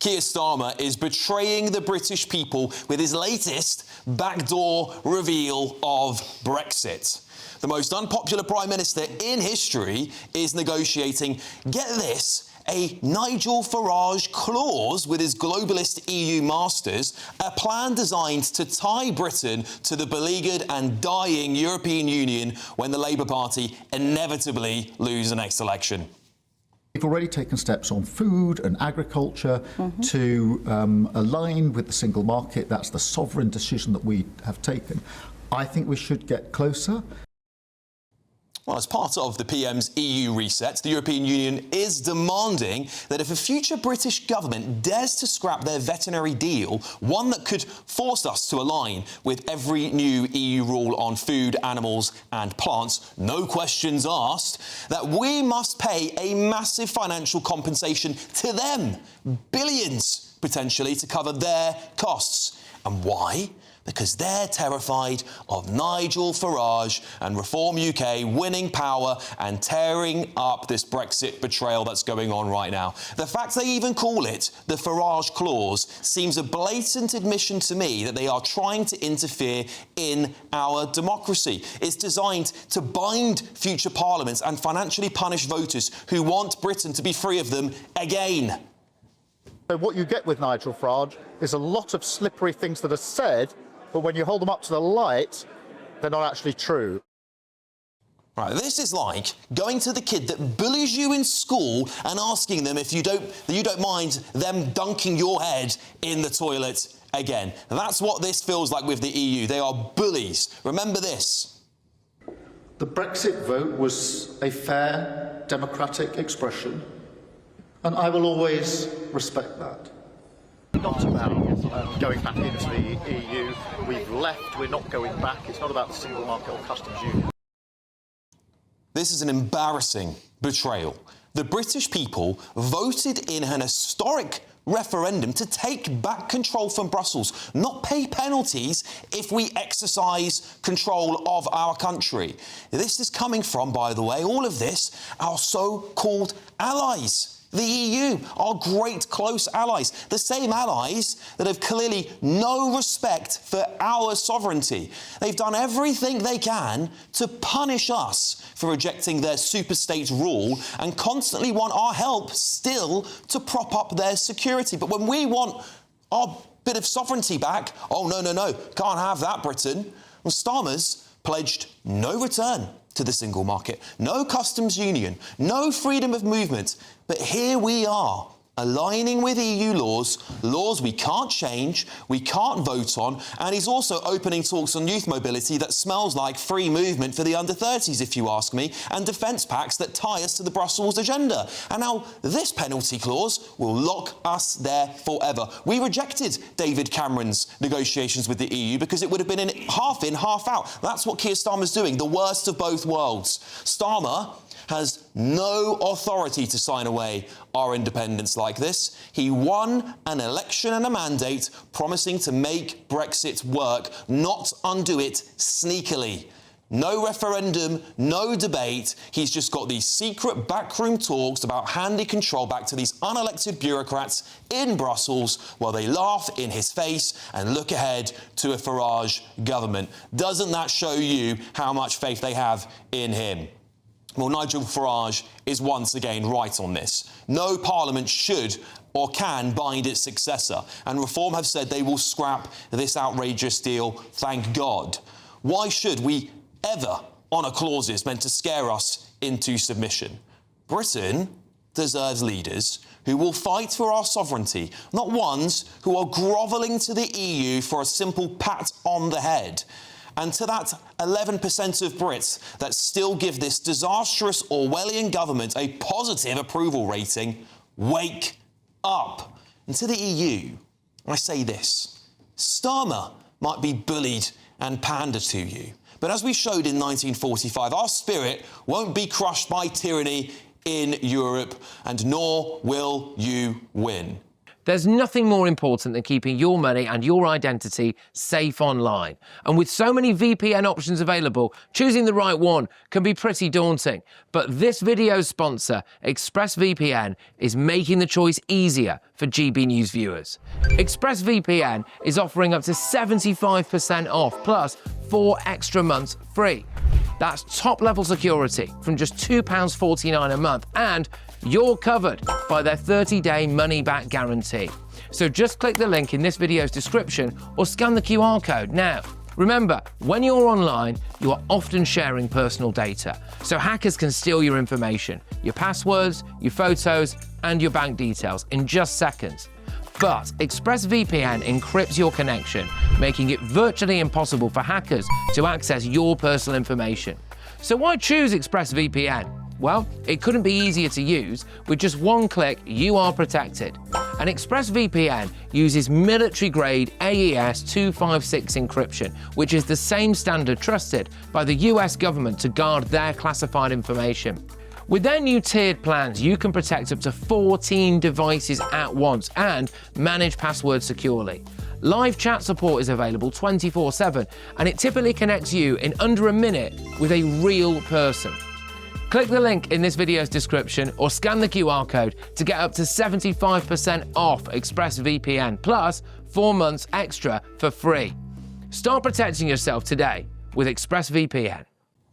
Keir Starmer is betraying the British people with his latest backdoor reveal of Brexit. The most unpopular Prime Minister in history is negotiating, get this, a Nigel Farage clause with his globalist EU masters, a plan designed to tie Britain to the beleaguered and dying European Union when the Labour Party inevitably lose the next election. We've already taken steps on food and agriculture to align with the single market. That's the sovereign decision that we have taken. I think we should get closer. Well, as part of the PM's EU reset, the European Union is demanding that if a future British government dares to scrap their veterinary deal, one that could force us to align with every new EU rule on food, animals and plants, no questions asked, that we must pay a massive financial compensation to them, billions potentially, to cover their costs. And why? Because they're terrified of Nigel Farage and Reform UK winning power and tearing up this Brexit betrayal that's going on right now. The fact they even call it the Farage Clause seems a blatant admission to me that they are trying to interfere in our democracy. It's designed to bind future parliaments and financially punish voters who want Britain to be free of them again. So what you get with Nigel Farage is a lot of slippery things that are said, but when you hold them up to the light, they're not actually true. Right, this is like going to the kid that bullies you in school and asking them if you don't mind them dunking your head in the toilet again. That's what this feels like with the EU. They are bullies. Remember this. The Brexit vote was a fair, democratic expression, and I will always respect that. Not about going back into the EU. We've left, we're not going back. It's not about the single market or customs union. This is an embarrassing betrayal. The British people voted in an historic referendum to take back control from Brussels, not pay penalties if we exercise control of our country. This is coming from, by the way, all of this, our so-called allies. The EU, our great close allies, the same allies that have clearly no respect for our sovereignty. They've done everything they can to punish us for rejecting their superstate rule and constantly want our help still to prop up their security. But when we want our bit of sovereignty back, oh, no, can't have that, Britain. Well, Starmer's pledged no return to the single market, no customs union, no freedom of movement. But here we are, aligning with EU laws we can't change, we can't vote on, and he's also opening talks on youth mobility that smells like free movement for the under-30s, if you ask me, and defence pacts that tie us to the Brussels agenda. And now this penalty clause will lock us there forever. We rejected David Cameron's negotiations with the EU because it would have been half in, half out. That's what Keir Starmer's doing, the worst of both worlds. Starmer has no authority to sign away our independence like this. He won an election and a mandate promising to make Brexit work, not undo it sneakily. No referendum, no debate. He's just got these secret backroom talks about handing control back to these unelected bureaucrats in Brussels while they laugh in his face and look ahead to a Farage government. Doesn't that show you how much faith they have in him? Well, Nigel Farage is once again right on this. No parliament should or can bind its successor, and Reform have said they will scrap this outrageous deal, thank God. Why should we ever honour clauses meant to scare us into submission? Britain deserves leaders who will fight for our sovereignty, not ones who are grovelling to the EU for a simple pat on the head. And to that 11% of Brits that still give this disastrous Orwellian government a positive approval rating, wake up. And to the EU, I say this. Starmer might be bullied and pandered to you, but as we showed in 1945, our spirit won't be crushed by tyranny in Europe, and nor will you win. There's nothing more important than keeping your money and your identity safe online. And with so many VPN options available, choosing the right one can be pretty daunting. But this video's sponsor, ExpressVPN, is making the choice easier for GB News viewers. ExpressVPN is offering up to 75% off, plus 4 extra months free. That's top-level security from just £2.49 a month, and you're covered by their 30-day money-back guarantee. So just click the link in this video's description or scan the QR code now. Remember, when you're online, you are often sharing personal data, so hackers can steal your information, your passwords, your photos, and your bank details in just seconds. But ExpressVPN encrypts your connection, making it virtually impossible for hackers to access your personal information. So why choose ExpressVPN? Well, it couldn't be easier to use. With just one click, you are protected. And ExpressVPN uses military-grade AES 256 encryption, which is the same standard trusted by the US government to guard their classified information. With their new tiered plans, you can protect up to 14 devices at once and manage passwords securely. Live chat support is available 24/7, and it typically connects you in under a minute with a real person. Click the link in this video's description or scan the QR code to get up to 75% off ExpressVPN, plus 4 months extra for free. Start protecting yourself today with ExpressVPN.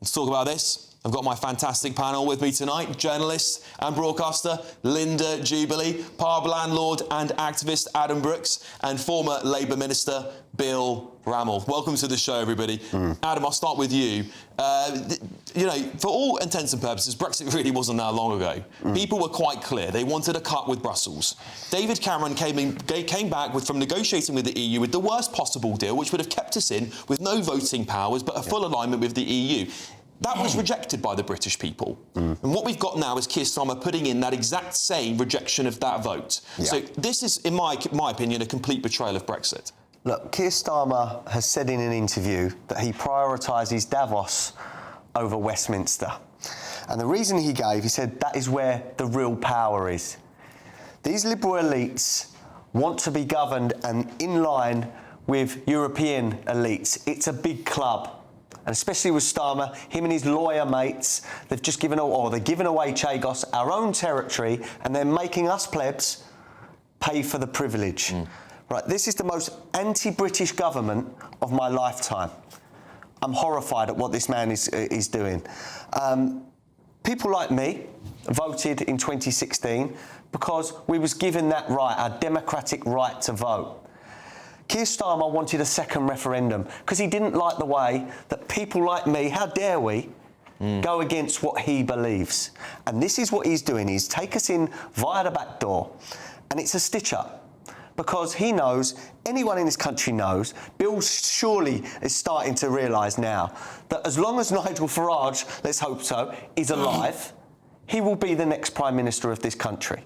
Let's talk about this. I've got my fantastic panel with me tonight, journalist and broadcaster Linda Jubilee, pub landlord and activist Adam Brooks, and former Labour Minister Bill Rammell. Welcome to the show, everybody. Adam, I'll start with you. For all intents and purposes, Brexit really wasn't that long ago. People were quite clear. They wanted a cut with Brussels. David Cameron came back from negotiating with the EU with the worst possible deal, which would have kept us in with no voting powers, but a full alignment with the EU. That was rejected by the British people. And what we've got now is Keir Starmer putting in that exact same rejection of that vote. Yeah. So this is, in my opinion, a complete betrayal of Brexit. Look, Keir Starmer has said in an interview that he prioritises Davos over Westminster. And the reason he said that is where the real power is. These liberal elites want to be governed and in line with European elites. It's a big club. And especially with Starmer, him and his lawyer mates, they've given away Chagos, our own territory, and they're making us plebs pay for the privilege. Right, this is the most anti-British government of my lifetime. I'm horrified at what this man is doing. People like me voted in 2016 because we was given that right, our democratic right to vote. Keir Starmer wanted a second referendum because he didn't like the way that people like me, how dare we, go against what he believes. And this is what he's doing. He's take us in via the back door, and it's a stitch-up. Because he knows, anyone in this country knows, Bill surely is starting to realise now, that as long as Nigel Farage, let's hope so, is alive, he will be the next Prime Minister of this country.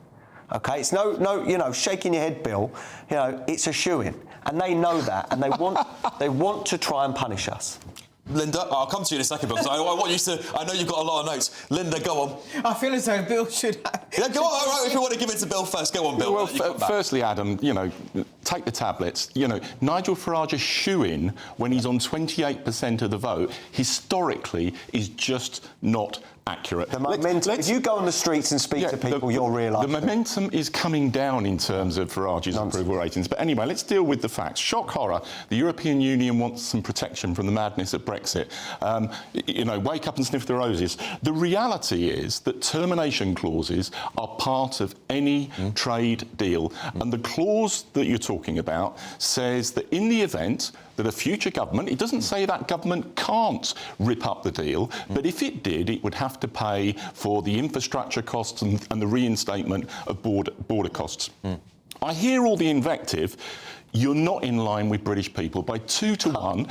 OK, it's no, shaking your head, Bill. It's a shoo-in. And they know that, and they want to try and punish us. Linda, I'll come to you in a second, because I want you to... I know you've got a lot of notes. Linda, go on. I feel as though Bill should... Yeah, go on. All right, if you want to give it to Bill first, go on, Bill. Well, firstly, Adam, take the tablets. Nigel Farage's shoo-in, when he's on 28% of the vote, historically is just not accurate. The momentum, if you go on the streets and speak to people, you'll realise. The momentum is coming down in terms of Farage's approval ratings. But anyway, let's deal with the facts. Shock horror. The European Union wants some protection from the madness of Brexit. Wake up and sniff the roses. The reality is that termination clauses are part of any trade deal. And the clause that you're talking about says that in the event that a future government, it doesn't say that government can't rip up the deal, but if it did, it would have to pay for the infrastructure costs and the reinstatement of border costs. I hear all the invective. You're not in line with British people. By 2 to 1,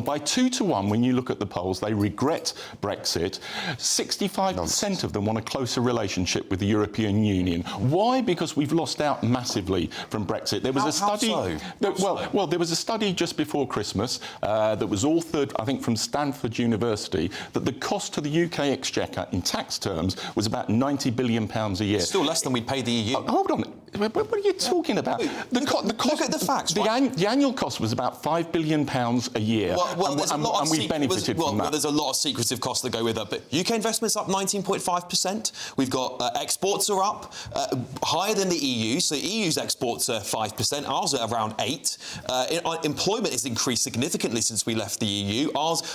by 2 to 1, when you look at the polls, they regret Brexit. 65% of them want a closer relationship with the European Union. Why? Because we've lost out massively from Brexit. There was a study. Well, there was a study just before Christmas that was authored, I think, from Stanford University, that the cost to the UK exchequer in tax terms was about £90 billion a year. Still less than we pay the EU. Hold on. What are you talking about? Look at the facts. The annual cost was about £5 billion a year, and we benefited from that. Well, there's a lot of secretive costs that go with that. But UK investment's up 19.5%. We've got exports are up higher than the EU. So the EU's exports are 5%. Ours are around 8%. Employment has increased significantly since we left the EU.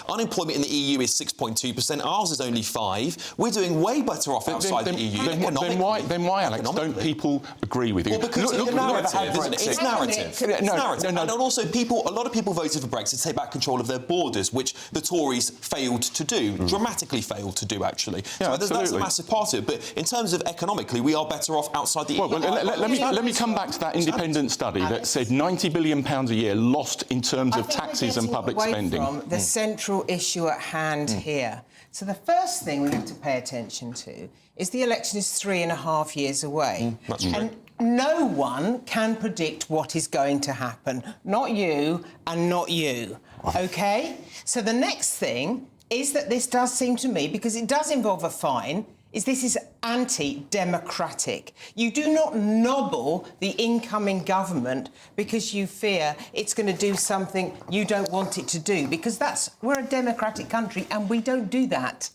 Unemployment in the EU is 6.2%. Ours is only 5%. We're doing way better off outside the EU. Then why, Alex, don't people agree with you? Well, because it's narrative. It's narrative. No. And also, a lot of people voted for Brexit to take back control of their borders, which the Tories failed to do, dramatically failed to do, actually. Yeah, so that's a massive part of it. But in terms of economically, we are better off outside the EU. Well, let me come back to that independent study that said £90 billion a year lost in terms of taxes and public spending. From the central issue at hand here. So the first thing we have to pay attention to is the election is 3.5 years away. That's true. And no one can predict what is going to happen. Not you and not you. OK? So the next thing is that this does seem to me, because it does involve a fine, this is anti-democratic. You do not nobble the incoming government because you fear it's going to do something you don't want it to do, because we're a democratic country and we don't do that.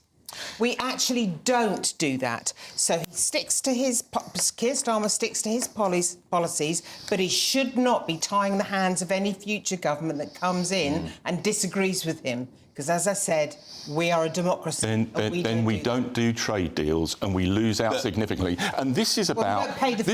We actually don't do that. So he sticks to Keir Starmer sticks to his policies, but he should not be tying the hands of any future government that comes in and disagrees with him. Because, as I said, we are a democracy. Then we don't do trade deals and we lose out significantly. And this is about food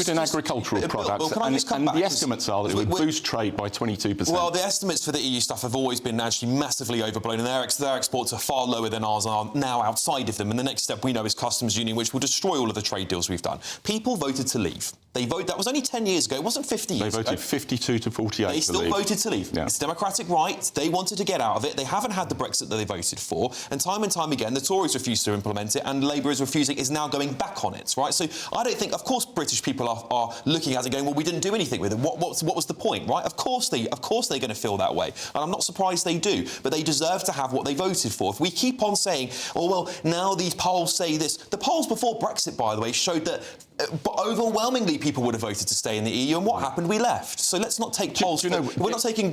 and agricultural products. And the estimates are that it would boost trade by 22%. Well, the estimates for the EU stuff have always been actually massively overblown, and their exports are far lower than ours are now outside of them. And the next step we know is customs union, which will destroy all of the trade deals we've done. People voted to leave. That was only 10 years ago. It wasn't 50 years ago. They voted 52 to 48 They still voted to leave. Yeah. It's a democratic right. They wanted to get out of it. They haven't had the Brexit that they voted for. And time again, the Tories refused to implement it, and Labour is now going back on it, right? So I don't think, of course, British people are looking at it going, well, we didn't do anything with it. What was the point, right? Of course they're going to feel that way. And I'm not surprised they do. But they deserve to have what they voted for. If we keep on saying, oh, well, now these polls say this. The polls before Brexit, by the way, showed that overwhelmingly people would have voted to stay in the EU, and what happened? We left. So let's not take polls. If we're not taking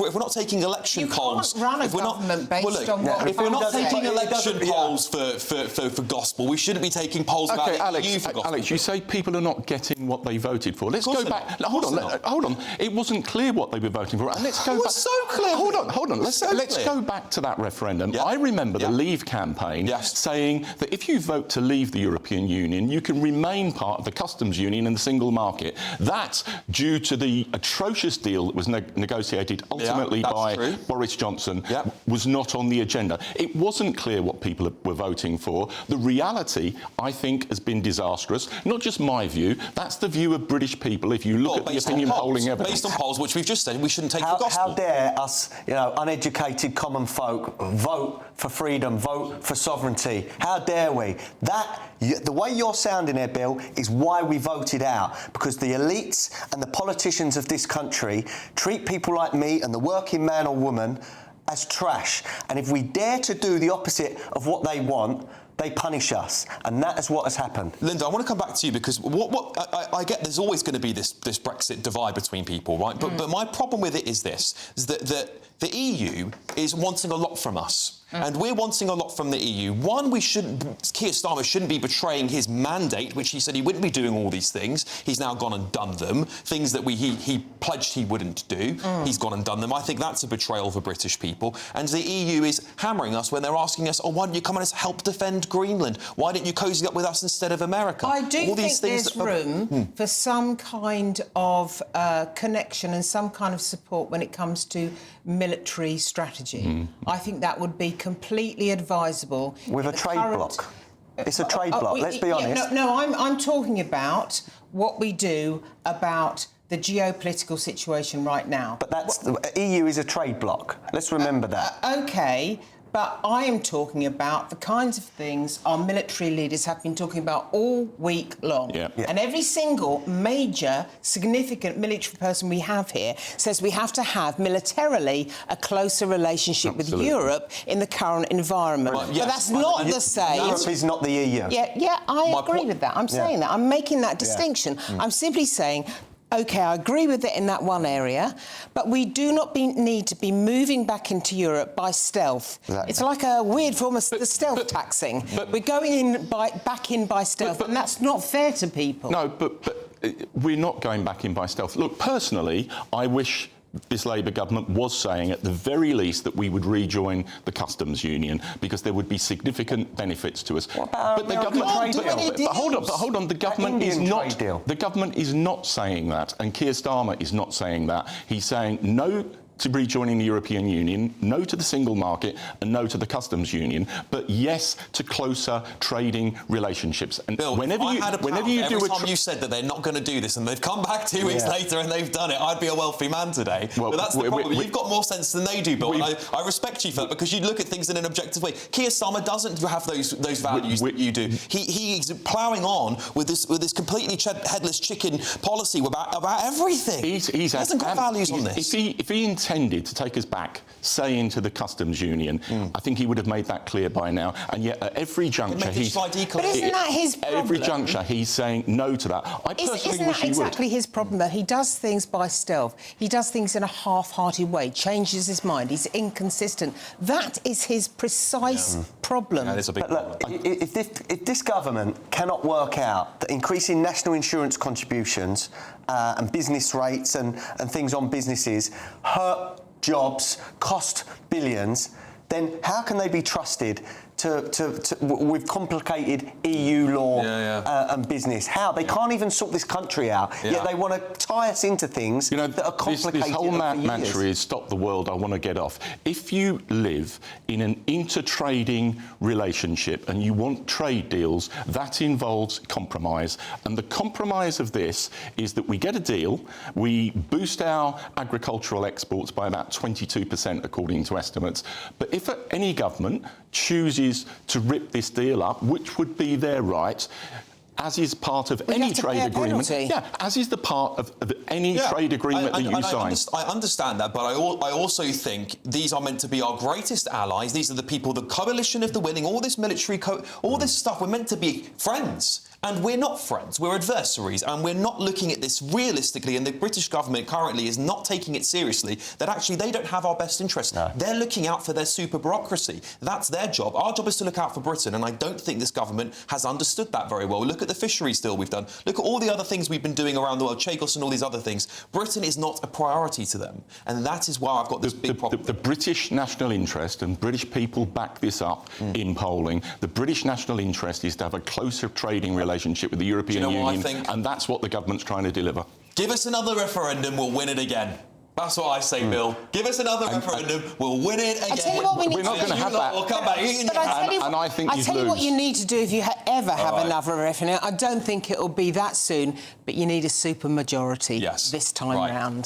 election polls, if we're not taking election polls for gospel, we shouldn't be taking polls about the EU for gospel. Alex, you say people are not getting what they voted for. Let's go back. Hold on. It wasn't clear what they were voting for. And let's go back. It was so clear. Hold on. Let's go back to that referendum. Yeah. I remember the Leave campaign saying that if you vote to leave the European Union, you can remain part of the customs union and the single market. That's due to the atrocious deal that was negotiated ultimately by Boris Johnson, was not on the agenda. It wasn't clear what people were voting for. The reality, I think, has been disastrous. Not just my view, that's the view of British people if you look at the opinion polling evidence. Based on polls, which we've just said we shouldn't take for gospel. How dare us, uneducated common folk vote for freedom, vote for sovereignty? How dare we? The way you're sounding there, Bill, is why we voted out, because the elites and the politicians of this country treat people like me and the working man or woman as trash. And if we dare to do the opposite of what they want, they punish us, and that is what has happened. Linda, I want to come back to you, because I get there's always going to be this Brexit divide between people, right? But my problem with it is that the EU is wanting a lot from us. And we're wanting a lot from the EU. One, Keir Starmer shouldn't be betraying his mandate, which he said he wouldn't be doing all these things. He's now gone and done them. Things that he pledged he wouldn't do. He's gone and done them. I think that's a betrayal for British people. And the EU is hammering us when they're asking us, why don't you come and help defend Greenland? Why don't you cozy up with us instead of America? I do think there's room for some kind of connection and some kind of support when it comes to military strategy. I think that would be completely advisable. With a trade bloc. It's a trade bloc, let's be honest. No, I'm talking about what we do about the geopolitical situation right now. But the EU is a trade bloc. Let's remember that. OK, But I am talking about the kinds of things our military leaders have been talking about all week long. Yeah. Yeah. And every single major, significant military person we have here says we have to have militarily a closer relationship Absolutely. with Europe in the current environment. But But yes, that's not and the same. Europe is not the EU. Yeah, I My agree point- with that. I'm saying that. I'm making that distinction. I'm simply saying, OK, I agree with it in that one area, but we do not need to be moving back into Europe by stealth. Exactly. It's like a weird form of the stealth taxing. We're going in back in by stealth, and that's not fair to people. No, but we're not going back in by stealth. Look, personally, I wish this Labour government was saying at the very least that we would rejoin the customs union because there would be significant benefits to us. about American trade deal? But hold on, the government is Indian not trade deal? the government is not saying that, and Keir Starmer is not saying that. He's saying no to rejoining the European Union, no to the single market, and no to the customs union, but yes to closer trading relationships. And Bill, whenever if I you had a pound, whenever you every do a time you said that they're not going to do this and they've come back 2 weeks later and they've done it, I'd be a wealthy man today. Well, but that's the problem. You've got more sense than they do, Bill. And I respect you for that because you look at things in an objective way. Keir Starmer doesn't have those values that you do. He's ploughing on with this completely headless chicken policy about everything. He hasn't got values on this. If he intended to take us back, say, into the customs union, I think he would have made that clear by now. And yet, at every juncture, But isn't that his problem? Every juncture, he's saying no to that. I personally Isn't wish that he would. exactly his problem, though? He does things by stealth. He does things in a half-hearted way, changes his mind. He's inconsistent. That is his precise problem. That is a big Look, if this government cannot work out that increasing national insurance contributions and business rates and things on businesses hurt jobs, cost billions, then how can they be trusted with complicated EU law and business? How? They can't even sort this country out, yet they want to tie us into things that are complicated. This whole for years. mantra is stop the world, I want to get off. If you live in an inter-trading relationship and you want trade deals, that involves compromise. And the compromise of this is that we get a deal, we boost our agricultural exports by about 22%, according to estimates. But if any government chooses to rip this deal up, which would be their right, as is part of any trade agreement. As is the part of any trade agreement that you sign. I understand that, but I also think these are meant to be our greatest allies. These are the people, the coalition of the willing, all this military, all this stuff. We're meant to be friends. And we're not friends, we're adversaries, and we're not looking at this realistically, and the British government currently is not taking it seriously, that actually they don't have our best interests. No. They're looking out for their super bureaucracy. That's their job. Our job is to look out for Britain, and I don't think this government has understood that very well. Look at the fisheries deal we've done. Look at all the other things we've been doing around the world, Chagos and all these other things. Britain is not a priority to them, and that is why I've got this big problem. The British national interest, and British people back this up in polling, the British national interest is to have a closer trading relationship with the European Union, and that's what the government's trying to deliver. Give us another referendum, we'll win it again. That's what I say, Bill. Give us another referendum, we'll win it again. I tell you what we need We're not going to have that. We'll come back. I tell you what you need to do if you ever have another referendum. I don't think it'll be that soon, but you need a super majority this time round.